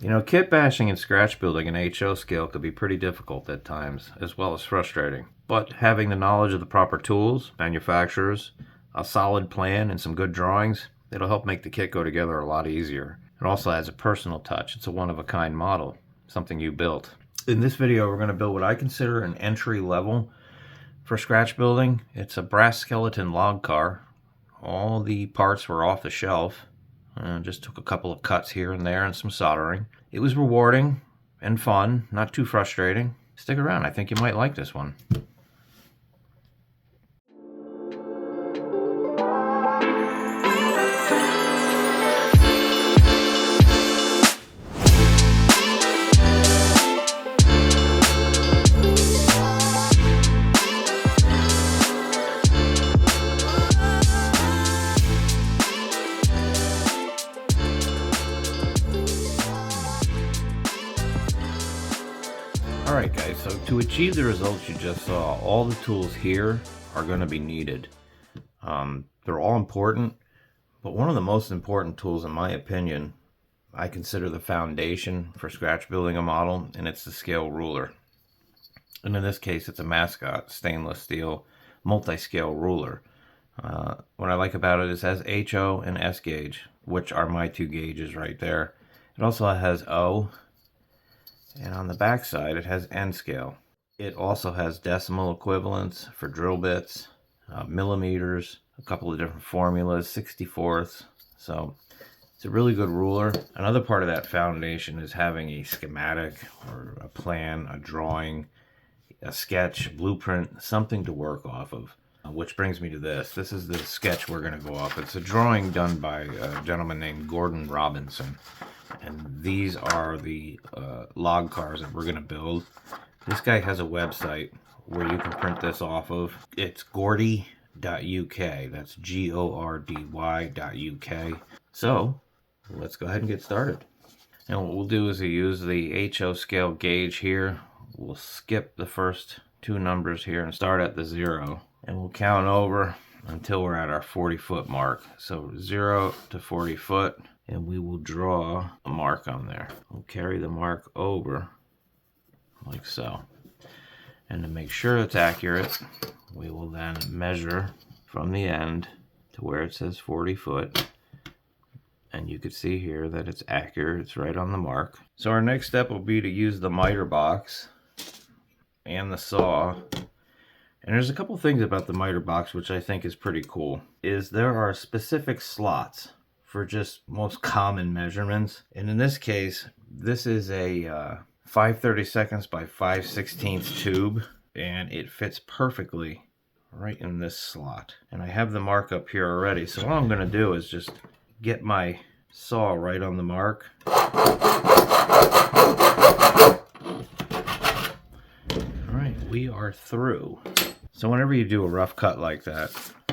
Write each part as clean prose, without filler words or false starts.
You know, kit bashing and scratch building in HO scale could be pretty difficult at times, as well as frustrating. But having the knowledge of the proper tools, manufacturers, a solid plan, and some good drawings, it'll help make the kit go together a lot easier. It also adds a personal touch. It's a one-of-a-kind model, something you built. In this video, we're going to build what I consider an entry level for scratch building. It's a brass skeleton log car. All the parts were off the shelf. Just took a couple of cuts here and there and some soldering. It was rewarding and fun, not too frustrating. Stick around, I think you might like this one. Alright guys, so to achieve the results you just saw, all the tools here are going to be needed. They're all important, but one of the most important tools in my opinion, I consider the foundation for scratch building a model, and it's the scale ruler. And in this case it's a Mascot stainless steel multi-scale ruler. What I like about it is it has HO and S gauge, which are my two gauges right there. It also has O. And on the back side, it has N scale. It also has decimal equivalents for drill bits, millimeters, a couple of different formulas, 64ths. So it's a really good ruler. Another part of that foundation is having a schematic or a plan, a drawing, a sketch, a blueprint, something to work off of. Which brings me to this. This is the sketch we're going to go off. It's a drawing done by a gentleman named Gordon Robinson. And these are the log cars that we're going to build. This guy has a website where you can print this off of. It's gordy.uk. That's GORDY.UK. So let's go ahead and get started. And what we'll do is we use the HO scale gauge here. We'll skip the first two numbers here and start at the 0. And we'll count over until we're at our 40-foot mark. So 0 to 40 foot. And we will draw a mark on there. We'll carry the mark over like so. And to make sure it's accurate, we will then measure from the end to where it says 40 foot. And you can see here that it's accurate. It's right on the mark. So our next step will be to use the miter box and the saw. And there's a couple things about the miter box which I think is pretty cool. There are specific slots for just most common measurements. And in this case, this is a 5/32 by 5/16 tube, and it fits perfectly right in this slot. And I have the mark up here already, so all I'm gonna do is just get my saw right on the mark. All right, we are through. So whenever you do a rough cut like that,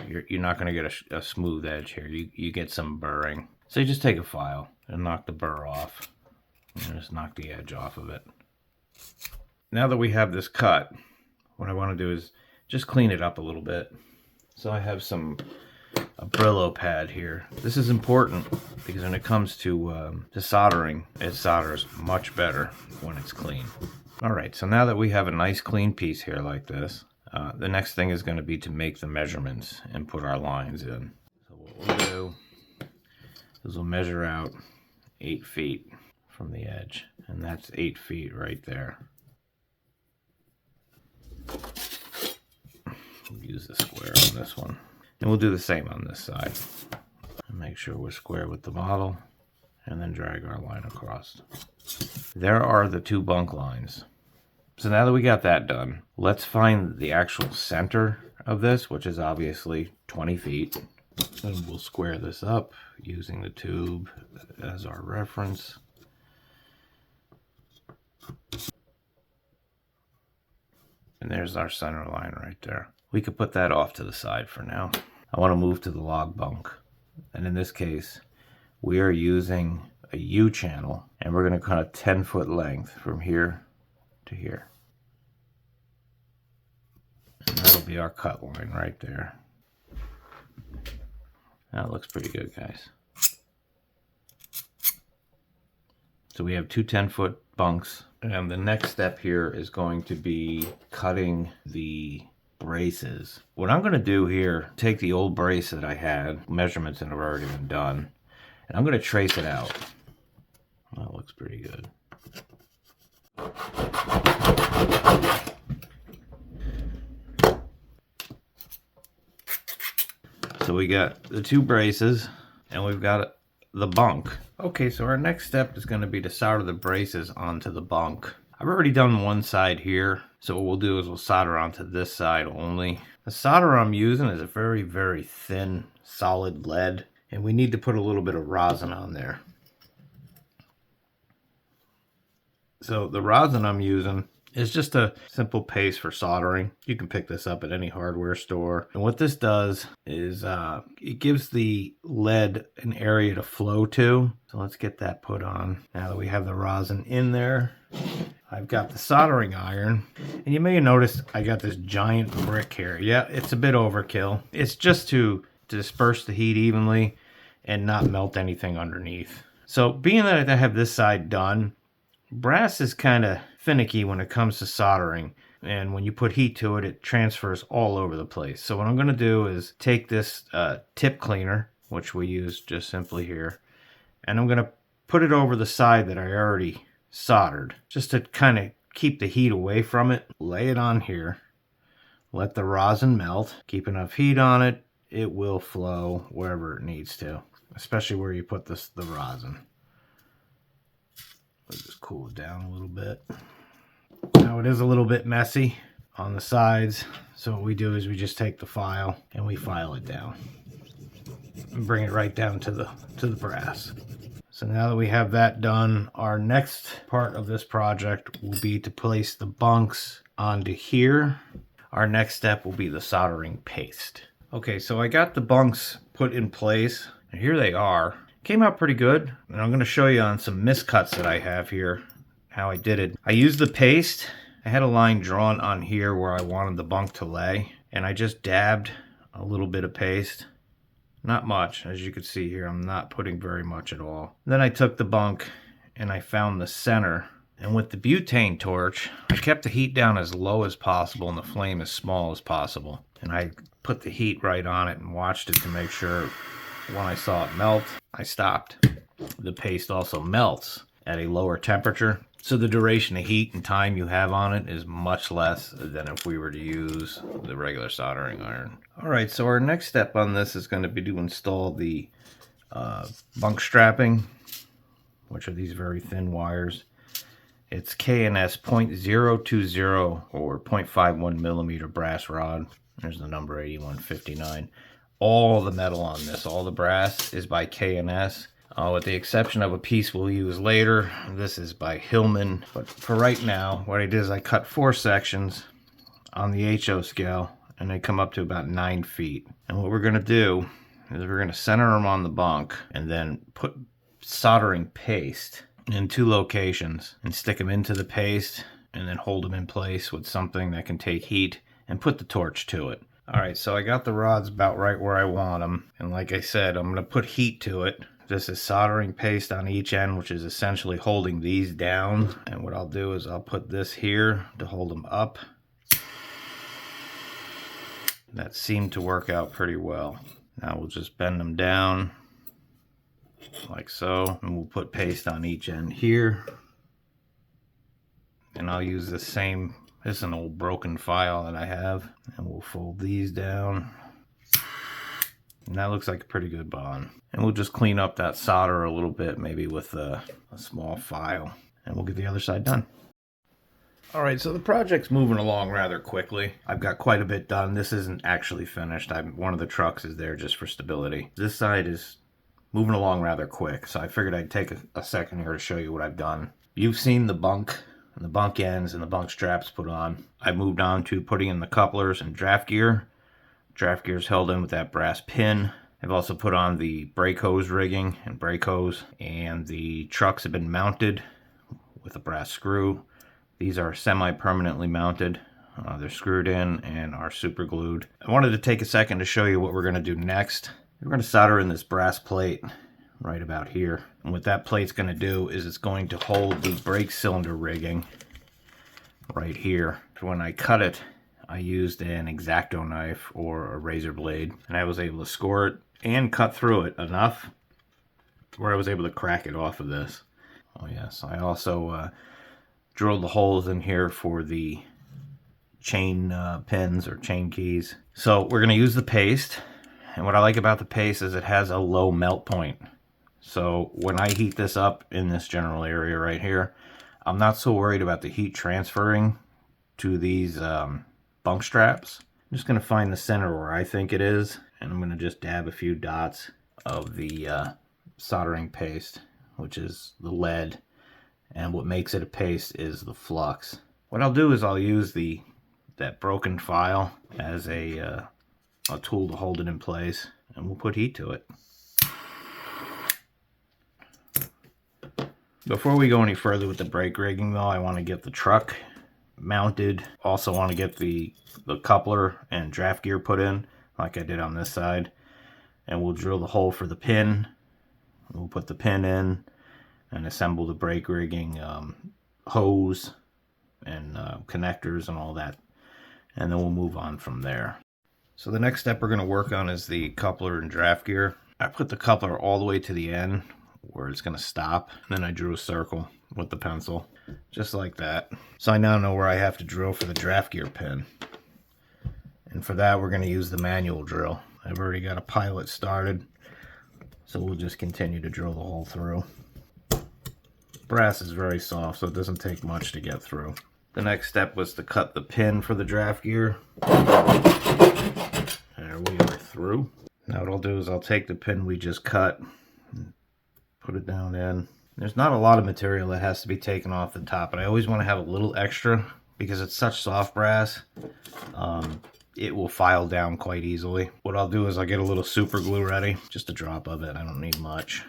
you're not going to get a smooth edge here. You get some burring. So you just take a file and knock the burr off. And just knock the edge off of it. Now that we have this cut, what I want to do is just clean it up a little bit. So I have a Brillo pad here. This is important because when it comes to soldering, it solders much better when it's clean. Alright, so now that we have a nice clean piece here like this, the next thing is going to be to make the measurements and put our lines in. So what we'll do is we'll measure out 8 feet from the edge, and that's 8 feet right there. We'll use the square on this one, and we'll do the same on this side. And make sure we're square with the model, and then drag our line across. There are the two bunk lines. So now that we got that done, let's find the actual center of this, which is obviously 20 feet. And we'll square this up using the tube as our reference. And there's our center line right there. We could put that off to the side for now. I want to move to the log bunk. And in this case, we are using a U channel, and we're going to cut a 10-foot length from here to here. And that'll be our cut line right there. That looks pretty good, guys. So we have two 10-foot bunks. And the next step here is going to be cutting the braces. What I'm going to do here, take the old brace that I had, measurements that have already been done, and I'm going to trace it out. That looks pretty good. So we got the two braces and we've got the bunk. Okay, so our next step is going to be to solder the braces onto the bunk. I've already done one side here, so what we'll do is we'll solder onto this side only. The solder I'm using is a very, very thin, solid lead, and we need to put a little bit of rosin on there. So the rosin I'm using is just a simple paste for soldering. You can pick this up at any hardware store. And what this does is it gives the lead an area to flow to. So let's get that put on. Now that we have the rosin in there, I've got the soldering iron. And you may have noticed I got this giant brick here. Yeah, it's a bit overkill. It's just to disperse the heat evenly and not melt anything underneath. So being that I have this side done, brass is kind of finicky when it comes to soldering, and when you put heat to it, it transfers all over the place. So what I'm going to do is take this tip cleaner, which we use just simply here, and I'm going to put it over the side that I already soldered, just to kind of keep the heat away from it. Lay it on here, let the rosin melt, keep enough heat on it, it will flow wherever it needs to, especially where you put the rosin. Let's just cool it down a little bit. Now it is a little bit messy on the sides, so what we do is we just take the file and we file it down and bring it right down to the brass. So now that we have that done, our next part of this project will be to place the bunks onto here. Our next step will be the soldering paste. Okay, so I got the bunks put in place, and here they are. Came out pretty good, and I'm going to show you on some miscuts that I have here how I did it. I used the paste. I had a line drawn on here where I wanted the bunk to lay, and I just dabbed a little bit of paste. Not much, as you can see here. I'm not putting very much at all. Then I took the bunk and I found the center, and with the butane torch I kept the heat down as low as possible and the flame as small as possible, and I put the heat right on it and watched it to make sure when I saw it melt I stopped. The paste also melts at a lower temperature, so the duration of heat and time you have on it is much less than if we were to use the regular soldering iron. Alright, so our next step on this is going to be to install the bunk strapping, which are these very thin wires. It's K&S 0.020 or 0.51 millimeter brass rod. There's the number 8159. All the metal on this, all the brass, is by K&S. With the exception of a piece we'll use later. This is by Hillman. But for right now, what I did is I cut 4 sections on the HO scale, and they come up to about 9 feet. And what we're going to do is we're going to center them on the bunk and then put soldering paste in 2 locations and stick them into the paste and then hold them in place with something that can take heat and put the torch to it. Alright, so I got the rods about right where I want them, and like I said, I'm going to put heat to it. This is soldering paste on each end, which is essentially holding these down, and what I'll do is I'll put this here to hold them up. That seemed to work out pretty well. Now we'll just bend them down like so, and we'll put paste on each end here, and I'll use the same. This is an old broken file that I have, and we'll fold these down, and that looks like a pretty good bond. And we'll just clean up that solder a little bit, maybe with a small file, and we'll get the other side done. Alright, so the project's moving along rather quickly. I've got quite a bit done. This isn't actually finished. One of the trucks is there just for stability. This side is moving along rather quick, so I figured I'd take a second here to show you what I've done. You've seen the bunk and the bunk ends and the bunk straps put on. I moved on to putting in the couplers and draft gear. Draft gear is held in with that brass pin. I've also put on the brake hose rigging and brake hose, and the trucks have been mounted with a brass screw. These are semi-permanently mounted. They're screwed in and are super glued. I wanted to take a second to show you what we're going to do next. We're going to solder in this brass plate right about here. And what that plate's going to do is it's going to hold the brake cylinder rigging right here. When I cut it, I used an X-Acto knife or a razor blade, and I was able to score it and cut through it enough where I was able to crack it off of this. Oh yes, I also drilled the holes in here for the chain pins or chain keys. So we're going to use the paste, and what I like about the paste is it has a low melt point. So when I heat this up in this general area right here, I'm not so worried about the heat transferring to these bunk straps. I'm just going to find the center where I think it is, and I'm going to just dab a few dots of the soldering paste, which is the lead, and what makes it a paste is the flux. What I'll do is I'll use that broken file as a tool to hold it in place, and we'll put heat to it. Before we go any further with the brake rigging though, I want to get the truck mounted. Also want to get the coupler and draft gear put in like I did on this side, and we'll drill the hole for the pin. We'll put the pin in and assemble the brake rigging hose and connectors and all that, and then we'll move on from there. So the next step we're going to work on is the coupler and draft gear. I put the coupler all the way to the end where it's going to stop, and then I drew a circle with the pencil just like that. So I now know where I have to drill for the draft gear pin, and for that we're going to use the manual drill. I've already got a pilot started, so we'll just continue to drill the hole through. Brass is very soft, so it doesn't take much to get through. The next step was to cut the pin for the draft gear. There we are through. Now what I'll do is I'll take the pin we just cut and put it down in. There's not a lot of material that has to be taken off the top, but I always want to have a little extra because it's such soft brass. It will file down quite easily. What I'll do is I'll get a little super glue ready, just a drop of it. I don't need much.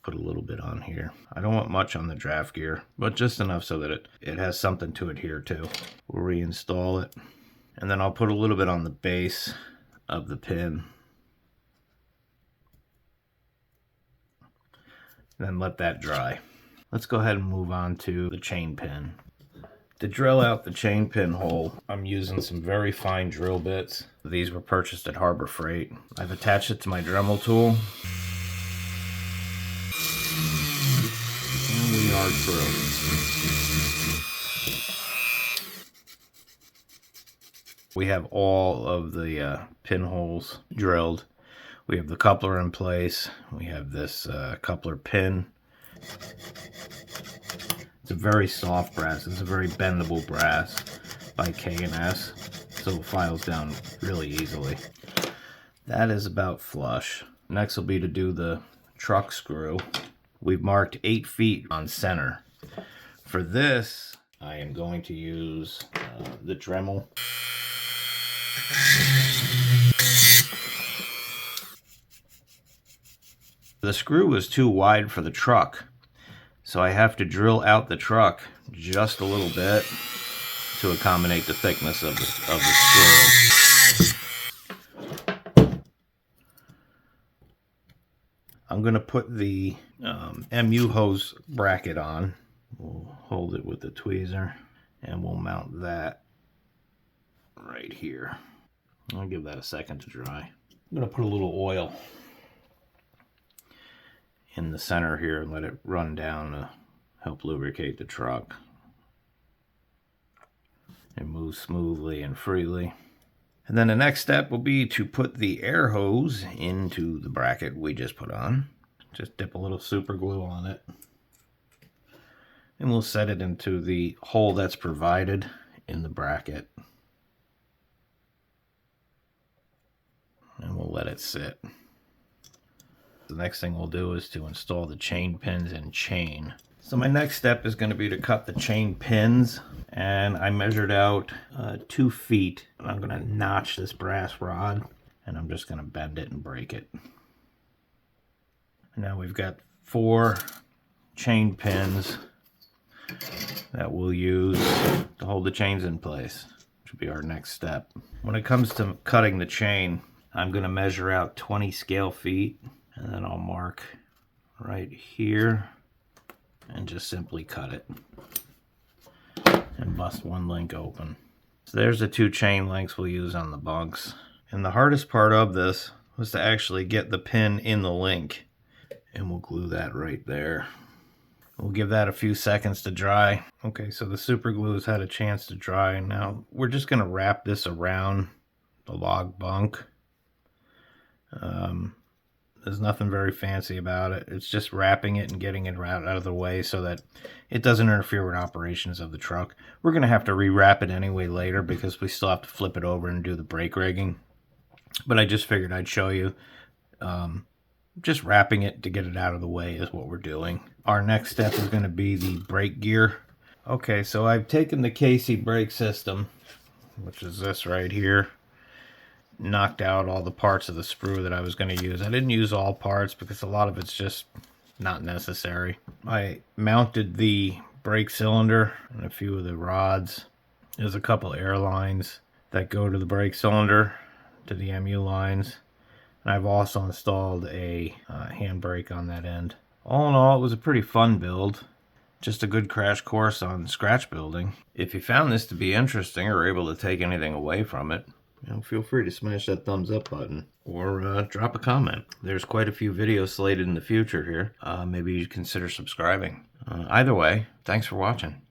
Put a little bit on here. I don't want much on the draft gear, but just enough so that it has something to adhere to. We'll reinstall it, and then I'll put a little bit on the base of the pin. Then let that dry. Let's go ahead and move on to the chain pin. To drill out the chain pin hole, I'm using some very fine drill bits. These were purchased at Harbor Freight. I've attached it to my Dremel tool. And we are through. We have all of the pinholes drilled. We have the coupler in place. We have this coupler pin. It's a very soft brass. It's a very bendable brass by K&S, so it files down really easily. That is about flush. Next will be to do the truck screw. We've marked 8 feet on center. For this, I am going to use the Dremel. The screw was too wide for the truck, so I have to drill out the truck just a little bit to accommodate the thickness of the screw. I'm going to put the MU hose bracket on. We'll hold it with the tweezer, and we'll mount that right here. I'll give that a second to dry. I'm going to put a little oil in the center here and let it run down to help lubricate the truck. It moves smoothly and freely. And then the next step will be to put the air hose into the bracket we just put on. Just dip a little super glue on it, and we'll set it into the hole that's provided in the bracket, and we'll let it sit. The next thing we'll do is to install the chain pins and chain. So my next step is going to be to cut the chain pins, and I measured out 2 feet. I'm going to notch this brass rod, and I'm just going to bend it and break it. And now we've got 4 chain pins that we'll use to hold the chains in place, which will be our next step. When it comes to cutting the chain, I'm going to measure out 20 scale feet And then I'll mark right here and just simply cut it and bust one link open. So there's the 2 chain links we'll use on the bunks. And the hardest part of this was to actually get the pin in the link. And we'll glue that right there. We'll give that a few seconds to dry. Okay, so the super glue has had a chance to dry. Now we're just going to wrap this around the log bunk. There's nothing very fancy about it. It's just wrapping it and getting it out of the way so that it doesn't interfere with operations of the truck. We're going to have to rewrap it anyway later because we still have to flip it over and do the brake rigging. But I just figured I'd show you. Just wrapping it to get it out of the way is what we're doing. Our next step is going to be the brake gear. Okay, so I've taken the Casey brake system, which is this right here, knocked out all the parts of the sprue that I was going to use. I didn't use all parts because a lot of it's just not necessary. I mounted the brake cylinder and a few of the rods. There's a couple air lines that go to the brake cylinder, to the MU lines. And I've also installed a handbrake on that end. All in all, it was a pretty fun build. Just a good crash course on scratch building. If you found this to be interesting or able to take anything away from it, feel free to smash that thumbs up button or drop a comment. There's quite a few videos slated in the future here. Maybe you'd consider subscribing. Either way, thanks for watching.